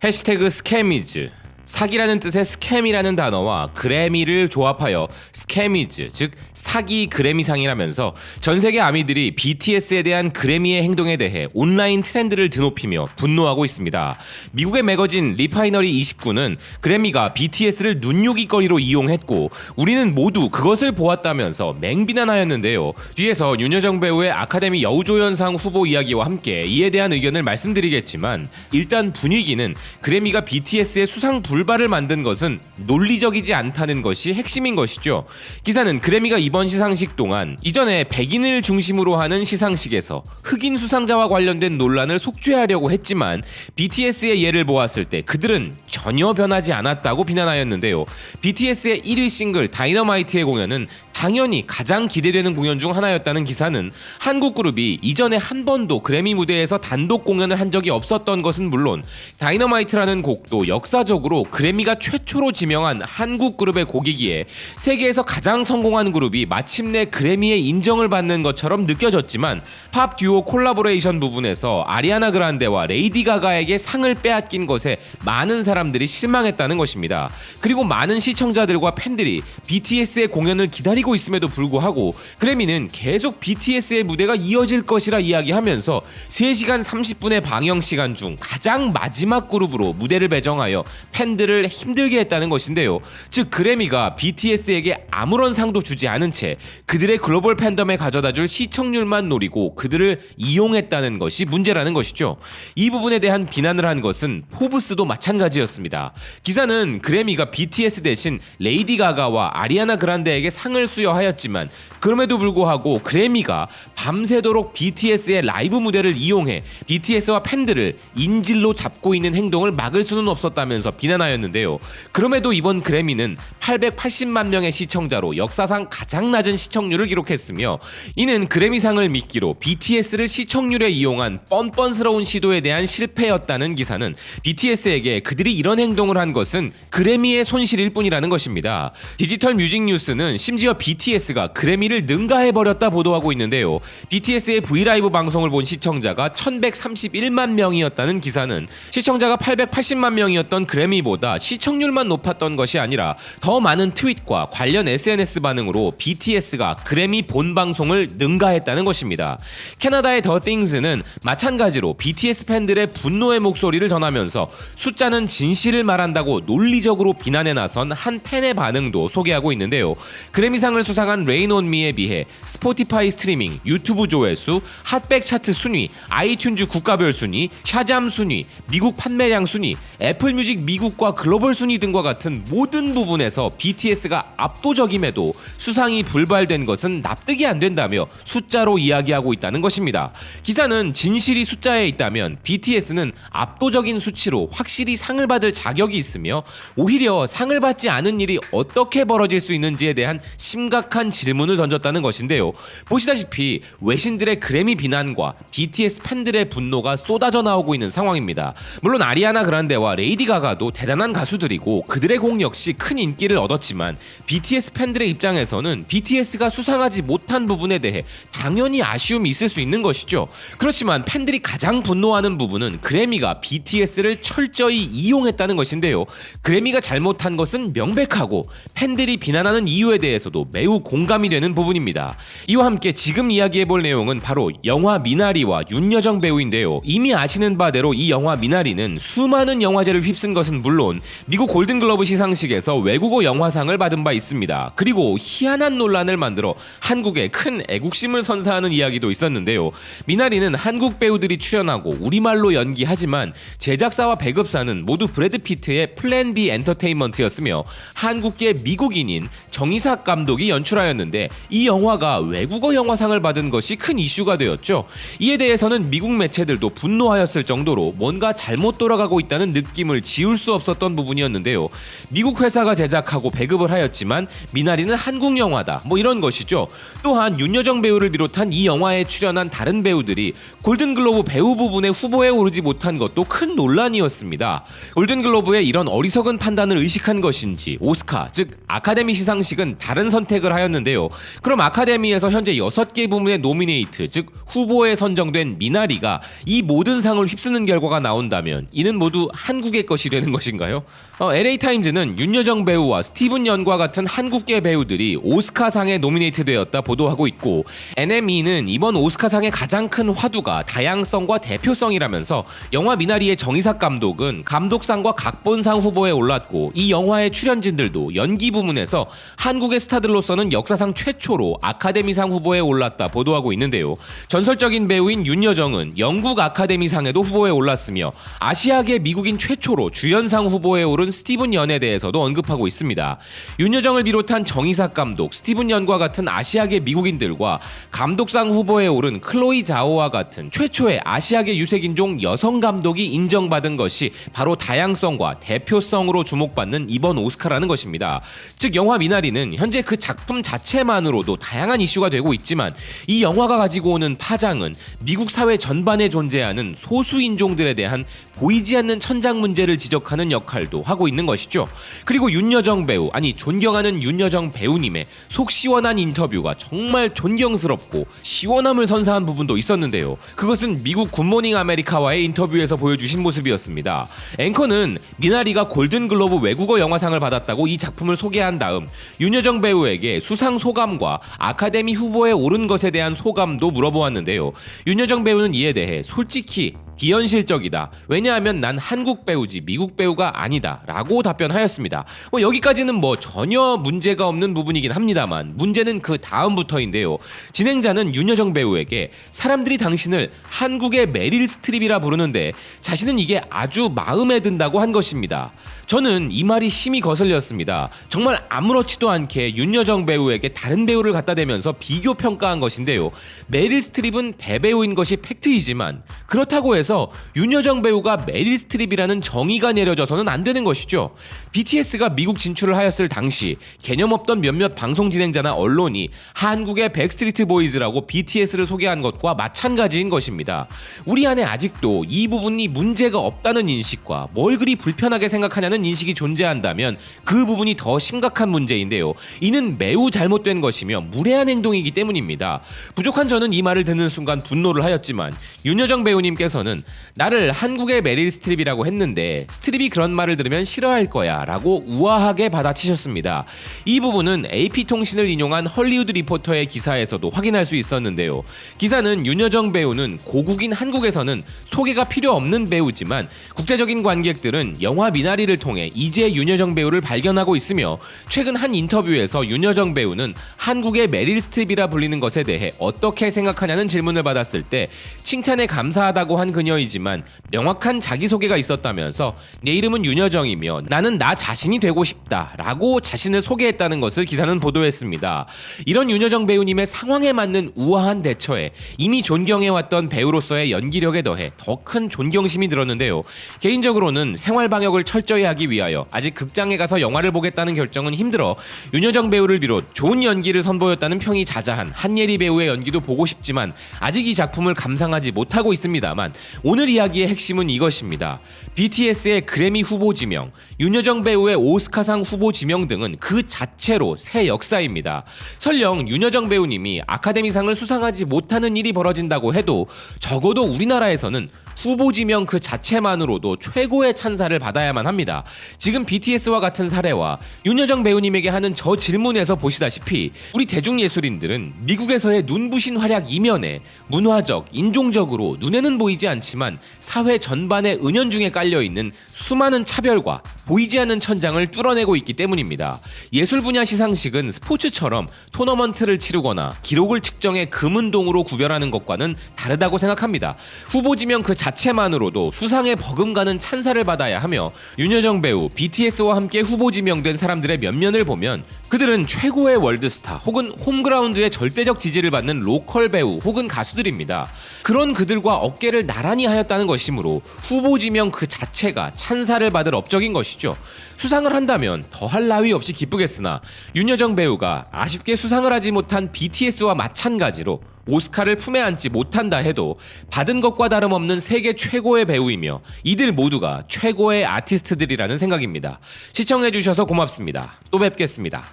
해시태그 스캐미즈, 사기라는 뜻의 스캠이라는 단어와 그래미를 조합하여 스캐미즈, 즉 사기 그래미상이라면서 전 세계 아미들이 BTS에 대한 그래미의 행동에 대해 온라인 트렌드를 드높이며 분노하고 있습니다. 미국의 매거진 리파이너리 29는 그래미가 BTS를 눈요깃거리로 이용했고 우리는 모두 그것을 보았다면서 맹비난하였는데요. 뒤에서 윤여정 배우의 아카데미 여우조연상 후보 이야기와 함께 이에 대한 의견을 말씀드리겠지만, 일단 분위기는 그래미가 BTS의 수상 불발을 만든 것은 논리적이지 않다는 것이 핵심인 것이죠. 기사는 그래미가 이번 시상식 동안 이전에 백인을 중심으로 하는 시상식에서 흑인 수상자와 관련된 논란을 속죄하려고 했지만 BTS의 예를 보았을 때 그들은 전혀 변하지 않았다고 비난하였는데요. BTS의 1위 싱글 다이너마이트의 공연은 당연히 가장 기대되는 공연 중 하나였다는 기사는 한국 그룹이 이전에 한 번도 그래미 무대에서 단독 공연을 한 적이 없었던 것은 물론 다이너마이트라는 곡도 역사적으로 그래미가 최초로 지명한 한국 그룹의 곡이기에 세계에서 가장 성공한 그룹이 마침내 그래미의 인정을 받는 것처럼 느껴졌지만, 팝 듀오 콜라보레이션 부분에서 아리아나 그란데와 레이디 가가에게 상을 빼앗긴 것에 많은 사람들이 실망했다는 것입니다. 그리고 많은 시청자들과 팬들이 BTS의 공연을 기다리고 있음에도 불구하고 그래미는 계속 BTS의 무대가 이어질 것이라 이야기하면서 3시간 30분의 방영 시간 중 가장 마지막 그룹으로 무대를 배정하여 팬들을 힘들게 했다는 것인데요. 즉 그래미가 BTS에게 아무런 상도 주지 않은 채 그들의 글로벌 팬덤에 가져다줄 시청률만 노리고 그들을 이용했다는 것이 문제라는 것이죠. 이 부분에 대한 비난을 한 것은 포브스도 마찬가지였습니다. 기사는 그래미가 BTS 대신 레이디 가가와 아리아나 그란데에게 상을 수여하였지만 그럼에도 불구하고 그래미가 밤새도록 BTS의 라이브 무대를 이용해 BTS와 팬들을 인질로 잡고 있는 행동을 막을 수는 없었다면서 비난하였는데요. 그럼에도 이번 그래미는 880만 명의 시청자로 역사상 가장 낮은 시청률을 기록했으며, 이는 그래미상을 미끼로 BTS를 시청률에 이용한 뻔뻔스러운 시도에 대한 실패였다는 기사는 BTS에게 그들이 이런 행동을 한 것은 그래미의 손실일 뿐이라는 것입니다. 디지털 뮤직 뉴스는 심지어 BTS가 그래미를 능가해버렸다 보도하고 있는데요. BTS의 브이라이브 방송을 본 시청자가 1131만 명이었다는 기사는 시청자가 880만 명이었던 그래미보다 시청률만 높았던 것이 아니라 더 많은 트윗과 관련 SNS 반응으로 BTS가 그래미 본 방송을 능가했다는 것입니다. 캐나다의 The Things는 마찬가지로 BTS 팬들의 분노의 목소리를 전하면서 숫자는 진실을 말한다고 논리적으로 비난에 나선 한 팬의 반응도 소개하고 있는데요. 그래미상을 수상한 Rain on Me에 비해 스포티파이 스트리밍, 유튜브 조회수, 핫백 차트 순위, 아이튠즈 국가별 순위, 샤잠 순위, 미국 판매량 순위, 애플뮤직 미국과 글로벌 순위 등과 같은 모든 부분에서 BTS가 압도적임에도 수상이 불발된 것은 납득이 안 된다며 숫자로 이야기하고 있다는 것입니다. 기사는 진실이 숫자에 있다면 BTS는 압도적인 수치로 확실히 상을 받을 자격이 있으며 오히려 상을 받지 않은 일이 어떻게 벌어질 수 있는지에 대한 심각한 질문을 던졌다는 것인데요. 보시다시피 외신들의 그래미 비난과 BTS 팬들의 분노가 쏟아져 나오고 있는 상황입니다. 물론 아리아나 그란데와 레이디 가가도 대단한 가수들이고 그들의 곡 역시 큰 인기를 얻었지만 BTS 팬들의 입장에서는 BTS가 수상하지 못한 부분에 대해 당연히 아쉬움이 있을 수 있는 것이죠. 그렇지만 팬들이 가장 분노하는 부분은 그래미가 BTS를 철저히 이용했다는 것인데요. 그래미가 잘못한 것은 명백하고 팬들이 비난하는 이유에 대해서도 매우 공감이 되는 부분입니다. 이와 함께 지금 이야기해볼 내용은 바로 영화 미나리와 윤여정 배우인데요. 이미 아시는 바대로 이 영화 미나리는 수많은 영화제를 휩쓴 것은 물론 미국 골든글러브 시상식에서 외국어 영화상을 받은 바 있습니다. 그리고 희한한 논란을 만들어 한국에 큰 애국심을 선사하는 이야기도 있었는데요. 미나리는 한국 배우들이 출연하고 우리말로 연기하지만 제작사와 배급사는 모두 브래드 피트의 플랜 B 엔터테인먼트였으며 한국계 미국인인 정이삭 감독이 연출하였는데 이 영화가 외국어 영화상을 받은 것이 큰 이슈가 되었죠. 이에 대해서는 미국 매체들도 분노하였을 정도로 뭔가 잘못 돌아가고 있다는 느낌을 지울 수 없었던 부분이었는데요. 미국 회사가 제작하고 배급을 하였지만 미나리는 한국 영화다, 뭐 이런 것이죠. 또한 윤여정 배우를 비롯한 이 영화에 출연한 다른 배우들이 골든글로브 배우 부분에 후보에 오르지 못한 것도 큰 논란이었습니다. 골든글로브의 이런 어리석은 판단을 의식한 것인지 오스카, 즉 아카데미 시상식은 다른 선택을 하였는데요. 그럼 아카데미에서 현재 6개 부문의 노미네이트, 즉 후보에 선정된 미나리가 이 모든 상을 휩쓰는 결과가 나온다면 이는 모두 한국의 것이 되는 것인가요? LA타임즈는 윤여정 배우와 스티븐 연과 같은 한국계 배우들이 오스카상에 노미네이트되었다 보도하고 있고, NME는 이번 오스카상의 가장 큰 화두가 다양성과 대표성이라면서 영화 미나리의 정의삭 감독은 감독상과 각본상 후보에 올랐고, 이 영화의 출연진들도 연기 부문에서 한국의 스타들로서는 역사상 최초로 아카데미상 후보에 올랐다 보도하고 있는데요. 전설적인 배우인 윤여정은 영국 아카데미상에도 후보에 올랐으며 아시아계 미국인 최초로 주연상 후보에 오른 스티븐 연에 대해서도 언급하고 있습니다. 윤여정을 비롯한 정의삭 감독, 스티븐 연과 같은 아시아계 미국인들과 감독상 후보에 오른 클로이 자오와 같은 최초의 아시아계 유색인종 여성 감독이 인정받은 것이 바로 다양성과 대표성으로 주목받는 이번 오스카라는 것입니다. 즉 영화 미나리는 현재 그 작품 자체만으로도 다양한 이슈가 되고 있지만 이 영화가 가지고 오는 파장은 미국 사회 전반에 존재하는 소수 인종들에 대한 보이지 않는 천장 문제를 지적하는 역할도 하고 있는 것이죠. 그리고 윤여정 배우, 아니 존경하는 윤여정 배우님의 속 시원한 인터뷰가 정말 존경스럽고 시원함을 선사한 부분도 있었는데요. 그것은 미국 굿모닝 아메리카와의 인터뷰에서 보여주신 모습이었습니다. 앵커는 미나리가 골든글로브 외국어 영화상을 받았다고 이 작품을 소개한 다음 윤여정 배우에게 수상 소감과 아카데미 후보에 오른 것에 대한 소감도 물어보았는데요. 윤여정 배우는 이에 대해 솔직히 비현실적이다. 왜냐하면 난 한국 배우지 미국 배우가 아니다. 라고 답변하였습니다. 여기까지는 전혀 문제가 없는 부분이긴 합니다만 문제는 그 다음부터인데요. 진행자는 윤여정 배우에게 사람들이 당신을 한국의 메릴 스트립이라 부르는데 자신은 이게 아주 마음에 든다고 한 것입니다. 저는 이 말이 심히 거슬렸습니다. 정말 아무렇지도 않게 윤여정 배우에게 다른 배우를 갖다 대면서 비교 평가한 것인데요. 메릴 스트립은 대배우인 것이 팩트이지만 그렇다고 해서 윤여정 배우가 메릴 스트립이라는 정의가 내려져서는 안 되는 것이죠. BTS가 미국 진출을 하였을 당시 개념 없던 몇몇 방송 진행자나 언론이 한국의 백스트리트 보이즈라고 BTS를 소개한 것과 마찬가지인 것입니다. 우리 안에 아직도 이 부분이 문제가 없다는 인식과 뭘 그리 불편하게 생각하냐는 인식이 존재한다면 그 부분이 더 심각한 문제인데요. 이는 매우 잘못된 것이며 무례한 행동이기 때문입니다. 부족한 저는 이 말을 듣는 순간 분노를 하였지만 윤여정 배우님께서는 나를 한국의 메릴 스트립이라고 했는데 스트립이 그런 말을 들으면 싫어할 거야 라고 우아하게 받아치셨습니다. 이 부분은 AP통신을 인용한 헐리우드 리포터의 기사에서도 확인할 수 있었는데요. 기사는 윤여정 배우는 고국인 한국에서는 소개가 필요 없는 배우지만 국제적인 관객들은 영화 미나리를 통해 이제 윤여정 배우를 발견하고 있으며 최근 한 인터뷰에서 윤여정 배우는 한국의 메릴 스트립이라 불리는 것에 대해 어떻게 생각하냐는 질문을 받았을 때 칭찬에 감사하다고 한 그녀이지만 명확한 자기소개가 있었다면서 내 이름은 윤여정이며 나는 나 자신이 되고 싶다 라고 자신을 소개했다는 것을 기사는 보도했습니다. 이런 윤여정 배우님의 상황에 맞는 우아한 대처에 이미 존경해왔던 배우로서의 연기력에 더해 더 큰 존경심이 들었는데요. 개인적으로는 생활방역을 철저히 하기 위하여 아직 극장에 가서 영화를 보겠다는 결정은 힘들어 윤여정 배우를 비롯 좋은 연기를 선보였다는 평이 자자한 한예리 배우의 연기도 보고 싶지만 아직 이 작품을 감상하지 못하고 있습니다만 오늘 이야기의 핵심은 이것입니다. BTS의 그래미 후보 지명, 윤여정 배우의 오스카상 후보 지명 등은 그 자체로 새 역사입니다. 설령 윤여정 배우님이 아카데미상을 수상하지 못하는 일이 벌어진다고 해도 적어도 우리나라에서는 후보 지명 그 자체만으로도 최고의 찬사를 받아야만 합니다. 지금 BTS와 같은 사례와 윤여정 배우님에게 하는 저 질문에서 보시다시피 우리 대중예술인들은 미국에서의 눈부신 활약 이면에 문화적, 인종적으로 눈에는 보이지 않지만 사회 전반의 은연중에 깔려있는 수많은 차별과 보이지 않는 천장을 뚫어내고 있기 때문입니다. 예술 분야 시상식은 스포츠처럼 토너먼트를 치르거나 기록을 측정해 금은동으로 구별하는 것과는 다르다고 생각합니다. 후보 지명 그 자체만으로도 수상에 버금가는 찬사를 받아야 하며 윤여정 배우, BTS와 함께 후보 지명된 사람들의 면면을 보면 그들은 최고의 월드스타 혹은 홈그라운드의 절대적 지지를 받는 로컬 배우 혹은 가수들입니다. 그런 그들과 어깨를 나란히 하였다는 것이므로 후보 지명 그 자체가 찬사를 받을 업적인 것이죠. 것이죠. 수상을 한다면 더할 나위 없이 기쁘겠으나 윤여정 배우가 아쉽게 수상을 하지 못한 BTS와 마찬가지로 오스카를 품에 안지 못한다 해도 받은 것과 다름없는 세계 최고의 배우이며 이들 모두가 최고의 아티스트들이라는 생각입니다. 시청해주셔서 고맙습니다. 또 뵙겠습니다.